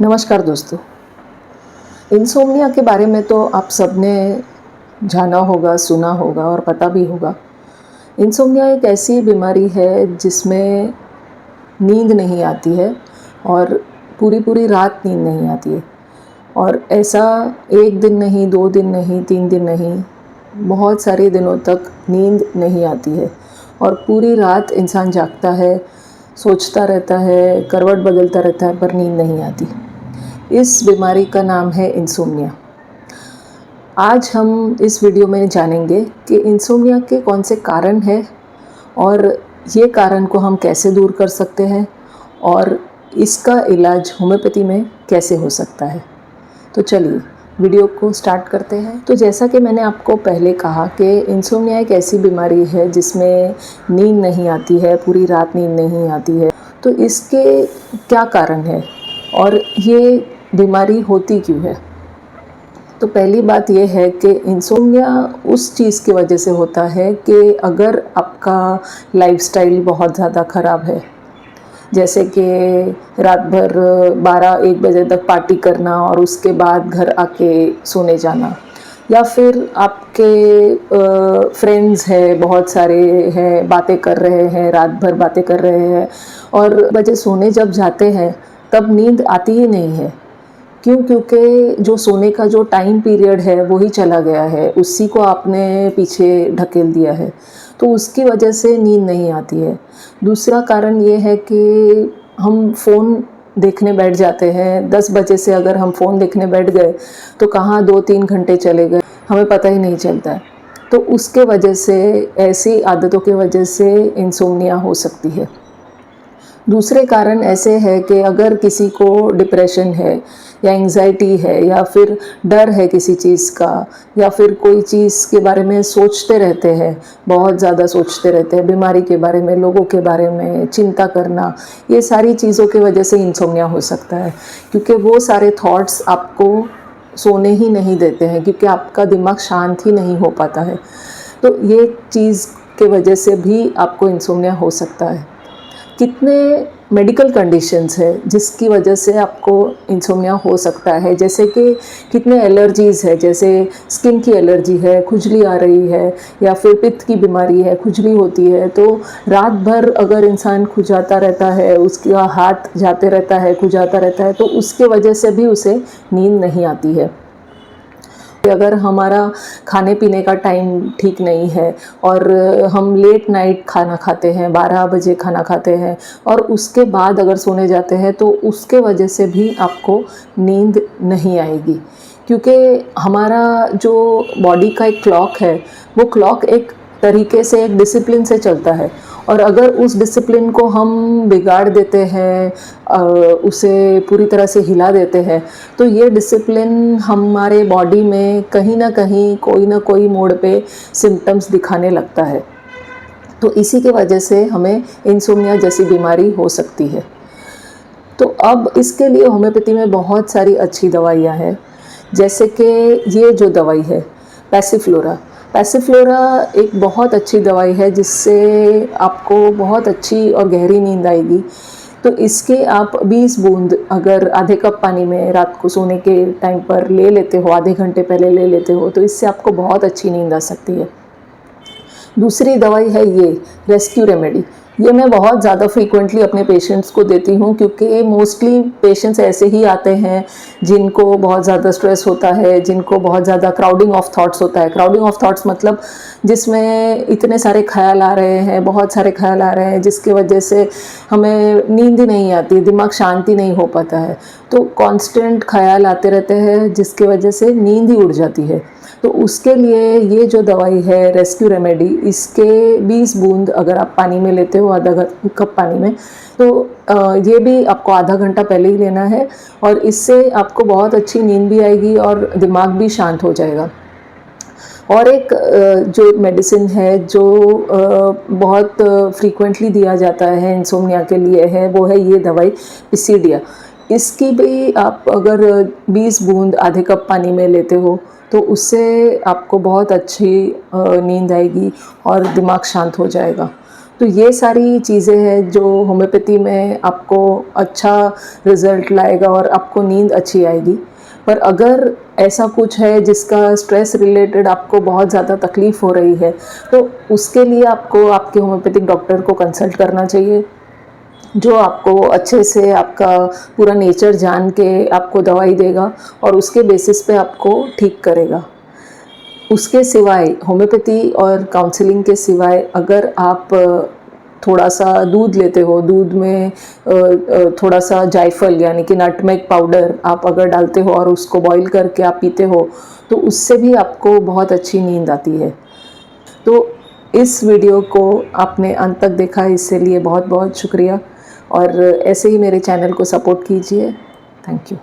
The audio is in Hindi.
नमस्कार दोस्तों। इंसोम्निया के बारे में तो आप सबने जाना होगा, सुना होगा और पता भी होगा। इंसोम्निया एक ऐसी बीमारी है जिसमें नींद नहीं आती है और पूरी पूरी रात नींद नहीं आती है। और ऐसा 1 दिन नहीं, 2 दिन नहीं, 3 दिन नहीं, बहुत सारे दिनों तक नींद नहीं आती है और पूरी रात इंसान जागता है, सोचता रहता है, करवट बदलता रहता है, पर नींद नहीं आती। इस बीमारी का नाम है इंसोम्निया। आज हम इस वीडियो में जानेंगे कि इंसोम्निया के कौन से कारण हैं और ये कारण को हम कैसे दूर कर सकते हैं और इसका इलाज होम्योपैथी में कैसे हो सकता है। तो चलिए वीडियो को स्टार्ट करते हैं। तो जैसा कि मैंने आपको पहले कहा कि इंसोम्निया एक ऐसी बीमारी है जिसमें नींद नहीं आती है, पूरी रात नींद नहीं आती है। तो इसके क्या कारण है और ये बीमारी होती क्यों है। तो पहली बात यह है कि इंसोम्निया उस चीज़ की वजह से होता है कि अगर आपका लाइफस्टाइल बहुत ज़्यादा ख़राब है, जैसे कि रात भर 12-1 बजे तक पार्टी करना और उसके बाद घर आके सोने जाना, या फिर आपके फ्रेंड्स हैं, बहुत सारे हैं, बातें कर रहे हैं, रात भर बातें कर रहे हैं और बजे सोने जब जाते हैं तब नींद आती ही नहीं है। क्यों? क्योंकि जो सोने का जो टाइम पीरियड है वो ही चला गया है, उसी को आपने पीछे ढकेल दिया है, तो उसकी वजह से नींद नहीं आती है। दूसरा कारण ये है कि हम फ़ोन देखने बैठ जाते हैं। 10 बजे से अगर हम फ़ोन देखने बैठ गए तो कहाँ 2-3 घंटे चले गए हमें पता ही नहीं चलता है। तो उसके वजह से, ऐसी आदतों की वजह से इंसोम्निया हो सकती है। दूसरे कारण ऐसे हैं कि अगर किसी को डिप्रेशन है या एंग्जाइटी है या फिर डर है किसी चीज़ का, या फिर कोई चीज़ के बारे में सोचते रहते हैं, बहुत ज़्यादा सोचते रहते हैं, बीमारी के बारे में, लोगों के बारे में चिंता करना, ये सारी चीज़ों की वजह से इंसोम्निया हो सकता है। क्योंकि वो सारे थॉट्स आपको सोने ही नहीं देते हैं, क्योंकि आपका दिमाग शांत ही नहीं हो पाता है। तो ये चीज़ के वजह से भी आपको इंसोम्निया हो सकता है। कितने मेडिकल कंडीशंस है जिसकी वजह से आपको इंसोम्निया हो सकता है, जैसे कि कितने एलर्जीज़ है, जैसे स्किन की एलर्जी है, खुजली आ रही है, या फिर पित्त की बीमारी है, खुजली होती है। तो रात भर अगर इंसान खुजाता रहता है, उसका हाथ जाते रहता है, खुजाता रहता है, तो उसके वजह से भी उसे नींद नहीं आती है। अगर हमारा खाने पीने का टाइम ठीक नहीं है और हम लेट नाइट खाना खाते हैं, 12 बजे खाना खाते हैं और उसके बाद अगर सोने जाते हैं, तो उसके वजह से भी आपको नींद नहीं आएगी। क्योंकि हमारा जो बॉडी का एक क्लॉक है, वो क्लॉक एक तरीके से, एक डिसिप्लिन से चलता है, और अगर उस डिसिप्लिन को हम बिगाड़ देते हैं, उसे पूरी तरह से हिला देते हैं, तो ये डिसिप्लिन हमारे बॉडी में कहीं ना कहीं, कोई ना कोई मोड़ पे सिम्टम्स दिखाने लगता है। तो इसी की वजह से हमें इंसोम्निया जैसी बीमारी हो सकती है। तो अब इसके लिए होम्योपैथी में बहुत सारी अच्छी दवाइयाँ हैं, जैसे कि ये जो दवाई है पैसिफ्लोरा। पैसिफ्लोरा एक बहुत अच्छी दवाई है जिससे आपको बहुत अच्छी और गहरी नींद आएगी। तो इसके आप 20 बूंद अगर आधे कप पानी में रात को सोने के टाइम पर ले लेते हो, आधे घंटे पहले ले लेते हो, तो इससे आपको बहुत अच्छी नींद आ सकती है। दूसरी दवाई है ये रेस्क्यू रेमेडी। ये मैं बहुत ज़्यादा फ्रीक्वेंटली अपने पेशेंट्स को देती हूँ, क्योंकि मोस्टली पेशेंट्स ऐसे ही आते हैं जिनको बहुत ज़्यादा स्ट्रेस होता है, जिनको बहुत ज़्यादा क्राउडिंग ऑफ थॉट्स होता है। क्राउडिंग ऑफ थॉट्स मतलब जिसमें इतने सारे ख्याल आ रहे हैं, बहुत सारे ख्याल आ रहे हैं, जिसकी वजह से हमें नींद ही नहीं आती, दिमाग शांति नहीं हो पाता है। तो कांस्टेंट ख्याल आते रहते हैं जिसकी वजह से नींद ही उड़ जाती है। तो उसके लिए ये जो दवाई है रेस्क्यू रेमेडी, इसके 20 बूंद अगर आप पानी में लेते हो, आधा कप पानी में, तो ये भी आपको आधा घंटा पहले ही लेना है, और इससे आपको बहुत अच्छी नींद भी आएगी और दिमाग भी शांत हो जाएगा। और एक जो मेडिसिन है जो बहुत फ्रीक्वेंटली दिया जाता है इंसोम्निया के लिए है, वो है ये दवाई पिसीडिया। इसकी भी आप अगर 20 बूंद आधे कप पानी में लेते हो तो उससे आपको बहुत अच्छी नींद आएगी और दिमाग शांत हो जाएगा। तो ये सारी चीज़ें हैं जो होम्योपैथी में आपको अच्छा रिज़ल्ट लाएगा और आपको नींद अच्छी आएगी। पर अगर ऐसा कुछ है जिसका स्ट्रेस रिलेटेड आपको बहुत ज़्यादा तकलीफ़ हो रही है, तो उसके लिए आपको आपके होम्योपैथिक डॉक्टर को कंसल्ट करना चाहिए, जो आपको अच्छे से आपका पूरा नेचर जान के आपको दवाई देगा और उसके बेसिस पे आपको ठीक करेगा। उसके सिवाय होम्योपैथी और काउंसलिंग के सिवाय अगर आप थोड़ा सा दूध लेते हो, दूध में थोड़ा सा जायफल यानी कि नटमेग पाउडर आप अगर डालते हो और उसको बॉईल करके आप पीते हो, तो उससे भी आपको बहुत अच्छी नींद आती है। तो इस वीडियो को आपने अंत तक देखा, इसके लिए बहुत बहुत शुक्रिया और ऐसे ही मेरे चैनल को सपोर्ट कीजिए। Thank you.